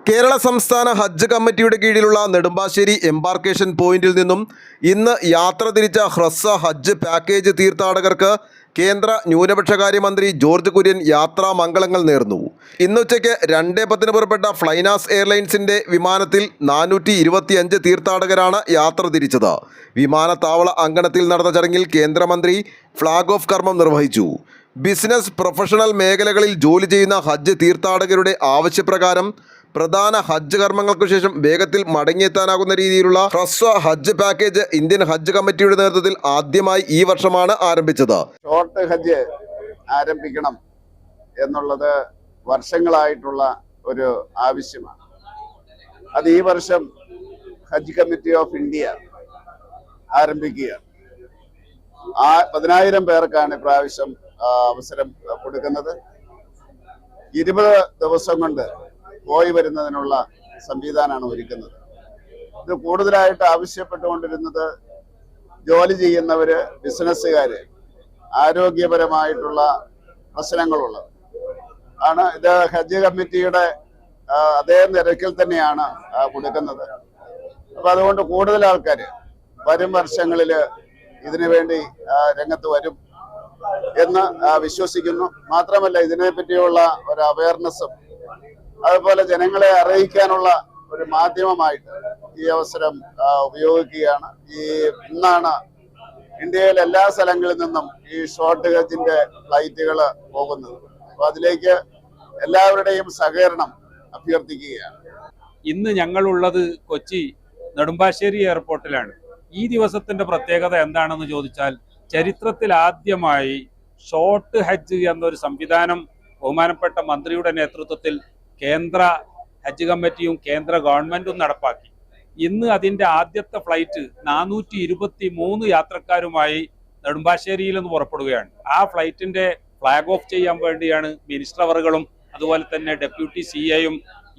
കേരള സംസ്ഥാന ഹജ്ജ് കമ്മിറ്റിയുടെ കീഴിലുള്ള നെടുമ്പാശ്ശേരി എംബാർക്കേഷൻ പോയിന്റിൽ നിന്നും ഇന്ന് യാത്ര തിരിച്ച ഹ്രസ്വ ഹജ്ജ് പാക്കേജ് തീർത്ഥാടകർക്ക് കേന്ദ്ര ന്യൂനപക്ഷകാര്യമന്ത്രി ജോർജ് കുര്യൻ യാത്രാ മംഗളങ്ങൾ നേർന്നു. ഇന്ന് ഉച്ചയ്ക്ക് 2:10 പുറപ്പെട്ട ഫ്ലൈനാസ് എയർലൈൻസിൻ്റെ വിമാനത്തിൽ 425 തീർത്ഥാടകരാണ് യാത്ര തിരിച്ചത്. വിമാനത്താവള അങ്കണത്തിൽ നടന്ന ചടങ്ങിൽ കേന്ദ്രമന്ത്രി ഫ്ലാഗ് ഓഫ് കർമ്മം നിർവഹിച്ചു. ബിസിനസ്, പ്രൊഫഷണൽ മേഖലകളിൽ ജോലി ചെയ്യുന്ന ഹജ്ജ് തീർത്ഥാടകരുടെ ആവശ്യപ്രകാരം പ്രധാന ഹജ്ജ് കർമ്മങ്ങൾക്കു ശേഷം വേഗത്തിൽ മടങ്ങിയെത്താനാകുന്ന രീതിയിലുള്ള ഹ്രസ്വ ഹജ്ജ് പാക്കേജ് ഇന്ത്യൻ ഹജ്ജ് കമ്മിറ്റിയുടെ നേതൃത്വത്തിൽ ആദ്യമായി ഈ വർഷമാണ് ആരംഭിച്ചത്. ഷോർട്ട് ഹജ്ജ് ആരംഭിക്കണം എന്നുള്ളത് വർഷങ്ങളായിട്ടുള്ള ഒരു ആവശ്യമാണ്. അത് ഈ വർഷം ഹജ്ജ് കമ്മിറ്റി ഓഫ് ഇന്ത്യ ആരംഭിക്കുകയാണ്. 10,000 പേർക്കാണ് ഇപ്രാവശ്യം അവസരം കൊടുക്കുന്നത്. 20 ദിവസം കൊണ്ട് പോയി വരുന്നതിനുള്ള സംവിധാനമാണ് ഒരുക്കുന്നത്. ഇത് കൂടുതലായിട്ട് ആവശ്യപ്പെട്ടുകൊണ്ടിരുന്നത് ജോലി ചെയ്യുന്നവര്, ബിസിനസ്സുകാര്, ആരോഗ്യപരമായിട്ടുള്ള പ്രശ്നങ്ങളുള്ളത് ആണ്. ഇത് ഹജ്ജ് കമ്മിറ്റിയുടെ അതേ നിരക്കിൽ തന്നെയാണ് കൊടുക്കുന്നത്. അപ്പൊ അതുകൊണ്ട് കൂടുതൽ ആൾക്കാർ വരും വർഷങ്ങളിൽ ഇതിനു വേണ്ടി രംഗത്ത് വരും എന്ന് വിശ്വസിക്കുന്നു. മാത്രമല്ല, ഇതിനെ പറ്റിയുള്ള ഒരു അവയർനെസ്സും അതുപോലെ ജനങ്ങളെ അറിയിക്കാനുള്ള ഒരു മാധ്യമമായിട്ട് ഈ അവസരം ഉപയോഗിക്കുകയാണ്. ഇന്നാണ് ഇന്ത്യയിലെ എല്ലാ സ്ഥലങ്ങളിൽ നിന്നും ഈ ഷോർട്ട് ഹജ്ജിന്റെ ഫ്ലൈറ്റുകൾ പോകുന്നത്. അപ്പൊ അതിലേക്ക് എല്ലാവരുടെയും സഹകരണം അഭ്യർത്ഥിക്കുകയാണ്. ഇന്ന് ഞങ്ങളുള്ളത് കൊച്ചി നെടുമ്പാശ്ശേരി എയർപോർട്ടിലാണ്. ഈ ദിവസത്തിന്റെ പ്രത്യേകത എന്താണെന്ന് ചോദിച്ചാൽ, ചരിത്രത്തിൽ ആദ്യമായി ഷോർട്ട് ഹജ്ജ് എന്നൊരു സംവിധാനം ബഹുമാനപ്പെട്ട മന്ത്രിയുടെ നേതൃത്വത്തിൽ കേന്ദ്ര ഹജ്ജ് കമ്മിറ്റിയും കേന്ദ്ര ഗവൺമെന്റും നടപ്പാക്കി. ഇന്ന് അതിന്റെ ആദ്യത്തെ ഫ്ലൈറ്റ് 423 യാത്രക്കാരുമായി നെടുമ്പാശ്ശേരിയിൽ നിന്ന് പുറപ്പെടുകയാണ്. ആ ഫ്ലൈറ്റിന്റെ ഫ്ലാഗ് ഓഫ് ചെയ്യാൻ വേണ്ടിയാണ് മിനിസ്റ്റർ അവറുകളും അതുപോലെ തന്നെ ഡെപ്യൂട്ടി CAയും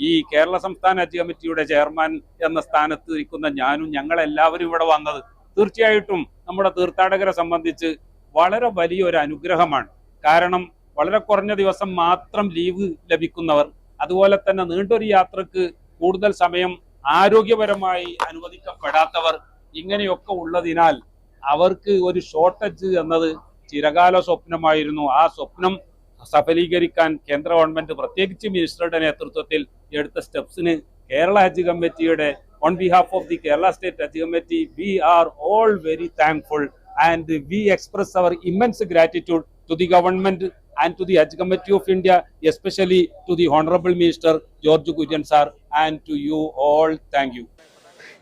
ഈ കേരള സംസ്ഥാന ഹജ്ജ് കമ്മിറ്റിയുടെ ചെയർമാൻ എന്ന സ്ഥാനത്ത് ഇരിക്കുന്ന ഞാനും ഞങ്ങളെല്ലാവരും ഇവിടെ വന്നത്. തീർച്ചയായിട്ടും നമ്മുടെ തീർത്ഥാടകരെ സംബന്ധിച്ച് വളരെ വലിയൊരു അനുഗ്രഹമാണ്. കാരണം വളരെ കുറഞ്ഞ ദിവസം മാത്രം ലീവ് ലഭിക്കുന്നവർ, അതുപോലെ തന്നെ നീണ്ടൊരു യാത്രക്ക് കൂടുതൽ സമയം ആരോഗ്യപരമായി അനുവദിക്കപ്പെടാത്തവർ, ഇങ്ങനെയൊക്കെ ഉള്ളതിനാൽ അവർക്ക് ഒരു ഷോർട്ടേജ് എന്നത് ചിരകാല സ്വപ്നമായിരുന്നു. ആ സ്വപ്നം സഫലീകരിക്കാൻ കേന്ദ്ര ഗവൺമെന്റ് പ്രത്യേകിച്ച് മിനിസ്റ്ററുടെ നേതൃത്വത്തിൽ എടുത്ത സ്റ്റെപ്സിന് കേരള ഹജ്ജ് കമ്മിറ്റിയുടെ on behalf of the Kerala State Hajj Committee, we are all very thankful and we express our immense gratitude to the government and to the Hajj Committee of India, especially to the Honorable Minister George Kurian sir, and to you all. Thank you.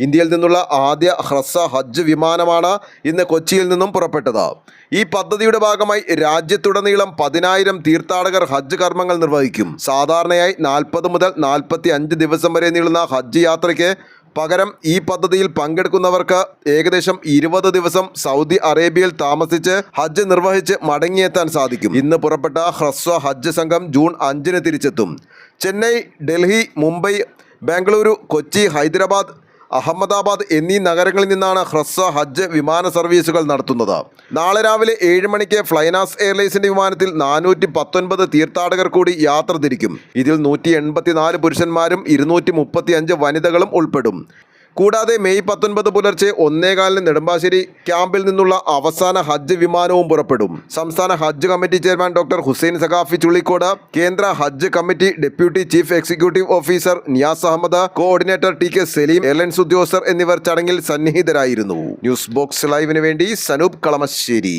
ഇന്ത്യയിൽ നിന്നുള്ള ആദ്യ ഹ്രസ്വ ഹജ്ജ് വിമാനമാണ് ഇന്ന് കൊച്ചിയിൽ നിന്നും പുറപ്പെട്ടത്. ഈ പദ്ധതിയുടെ ഭാഗമായി രാജ്യത്തുടനീളം 10,000 തീർത്ഥാടകർ ഹജ്ജ് കർമ്മങ്ങൾ നിർവഹിക്കും. സാധാരണയായി 40 മുതൽ 45 ദിവസം വരെ നീളുന്ന ഹജ്ജ് യാത്രയ്ക്ക് പകരം ഈ പദ്ധതിയിൽ പങ്കെടുക്കുന്നവർക്ക് ഏകദേശം 20 ദിവസം സൗദി അറേബ്യയിൽ താമസിച്ച് ഹജ്ജ് നിർവഹിച്ച് മടങ്ങിയെത്താൻ സാധിക്കും. ഇന്ന് പുറപ്പെട്ട ഹ്രസ്വ ഹജ്ജ് സംഘം ജൂൺ 5-ന് തിരിച്ചെത്തും. ചെന്നൈ, ഡൽഹി, മുംബൈ, ബാംഗ്ലൂരു, കൊച്ചി, ഹൈദരാബാദ്, അഹമ്മദാബാദ് എന്നീ നഗരങ്ങളിൽ നിന്നാണ് ഹ്രസ്വ ഹജ്ജ് വിമാന സർവീസുകൾ നടത്തുന്നത്. നാളെ രാവിലെ 7 മണിക്ക് ഫ്ലൈനാസ് എയർലൈൻസിന്റെ വിമാനത്തിൽ 419 തീർത്ഥാടകർ കൂടി യാത്ര തിരിക്കും. ഇതിൽ 184 പുരുഷന്മാരും 235 വനിതകളും ഉൾപ്പെടും. കൂടാതെ മെയ് 19 പുലർച്ചെ 1:15 നെടുമ്പാശ്ശേരി ക്യാമ്പിൽ നിന്നുള്ള അവസാന ഹജ്ജ് വിമാനവും പുറപ്പെടും. സംസ്ഥാന ഹജ്ജ് committee chairman doctor Hussain Saqafi Chullikode, കേന്ദ്ര ഹജ്ജ് committee deputy chief executive officer Niyas Ahmed, coordinator TK Saleem, airlines ഉദ്യോഗസ്ഥർ എന്നിവർ ചടങ്ങിൽ സന്നിഹിതരായിരുന്നു. ന്യൂസ് ബോക്സ് ലൈവിന് വേണ്ടി സനൂപ് കളമശ്ശേരി.